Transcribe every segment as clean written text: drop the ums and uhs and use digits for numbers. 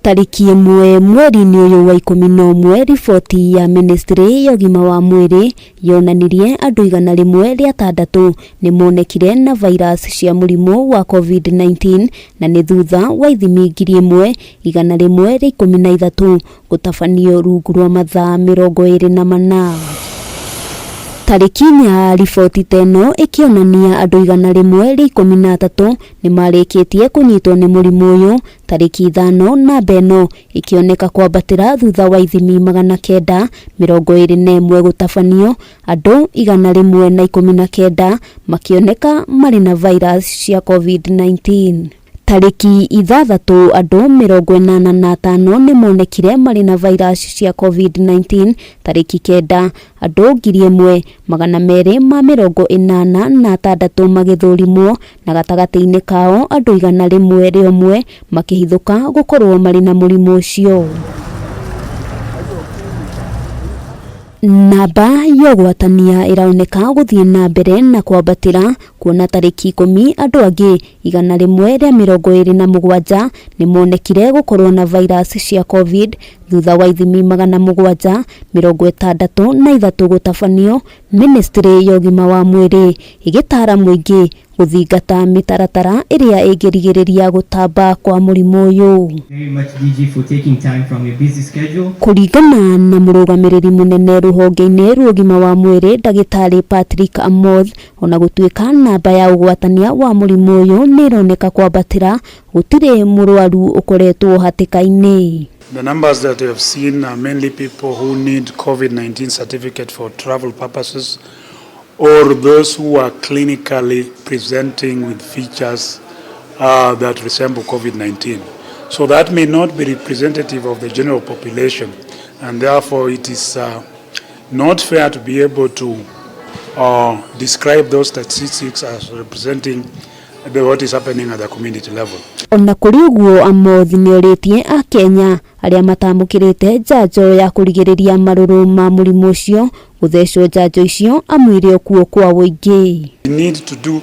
Tariki umwe mweri-ini uyu wa ikumi na umwe, riboti ya ministry ya ugima wa mwiri yonanirie andu 106 ni monekire na virus cia murimu wa COVID-19 na ni thutha wa ithimi 1,113 gutabanio rungu rwa mathaa 24. Tariki ya riboti teno ikionania andu 113 ni marikitie kunyitwo ni murimu uyu. Tariki 5 nambere ikioneka kwambatira thutha wa ithimi 921 gutabanio, andu 119 makioneka mari na virus cia COVID-19. Tariki 6 andu 85 ni monekire mari na virus cia COVID-19. Tariki 9 andu 1,286 magithurimwo na gatagati-ini kao andu 101 makihithuka gukorwo mari na murimu ucio. Namba ya ugwatania iraoneka guthii nambere na kwambatira, kuona tariki 10 andu angi 127 ni monekire gukorwo na virus cia COVID thutha wa ithimi 763 gutabanio. Ministry ya ugima wa mwiri igitara muingi guthingata mitaratara iria ingirigiriria gutamba kwa murimu uyu. Kuringana na Murugamiriri munene ruhonge-ini rwa ugima wa mwiri ndagitari Patrick Amoth, ona gutuika namba ya ugwatania wa murimu uyu ni ironeka kwambatira, gutire murwaru ukoretwo hatika-ini. The numbers that you have seen are mainly people who need COVID-19 certificate for travel purposes, or those who are clinically presenting with features that resemble COVID-19. So that may not be representative of the general population, and therefore it is not fair to be able to describe those statistics as representing what is happening at the community level. Ona kuri uguo Amoth ni oritie a Kenya aria matamukirite njanjo ya kurigiriria maruru ma murimu ucio guthecwo njanjo icio amwire okuo kwa wingi. We need to do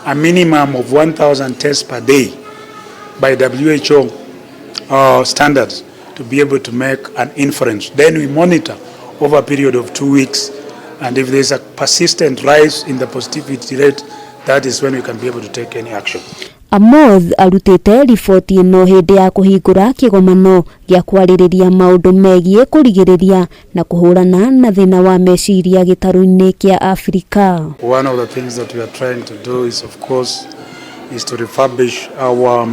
a minimum of 1,000 tests per day by WHO standards to be able to make an inference. Then we monitor over a period of 2 weeks, and if there is a persistent rise in the positivity rate, that is when we can be able to take any action. Amoth arutite riboti ino hindi ya kuhingura kigomano gia kwaririria maundu megie kurigiriria na kuhurana na thina wa meciria gitaru-ini kia Afrika. One of the things that we are trying to do is, of course, is to refurbish our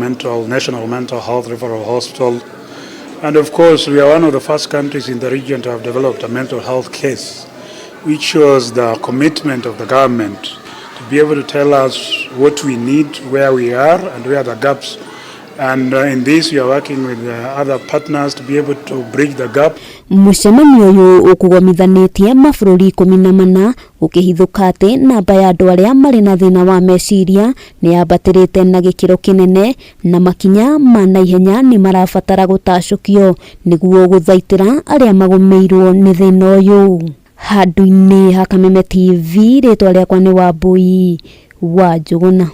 national mental health referral hospital, and of course we are one of the first countries in the region to have developed a mental health case, which shows the commitment of the government to be able to tell us what we need, where we are, and where are the gaps. And in this we are working with other partners to be able to bridge the gap. Mucemanio uyu ukugomithanitie mabururi 14 ukihithuka ati namba ya andu aria mari na thina wa meciria ni yambatirite na gikiro kinene, na makinya ma naihenya ni marabatara gutacukio niguo guthaitira aria magomeirwo ni thina uyu. Handu-ini ha Kameme TV, ritwa riakwa ni Wambui wa Njuguna.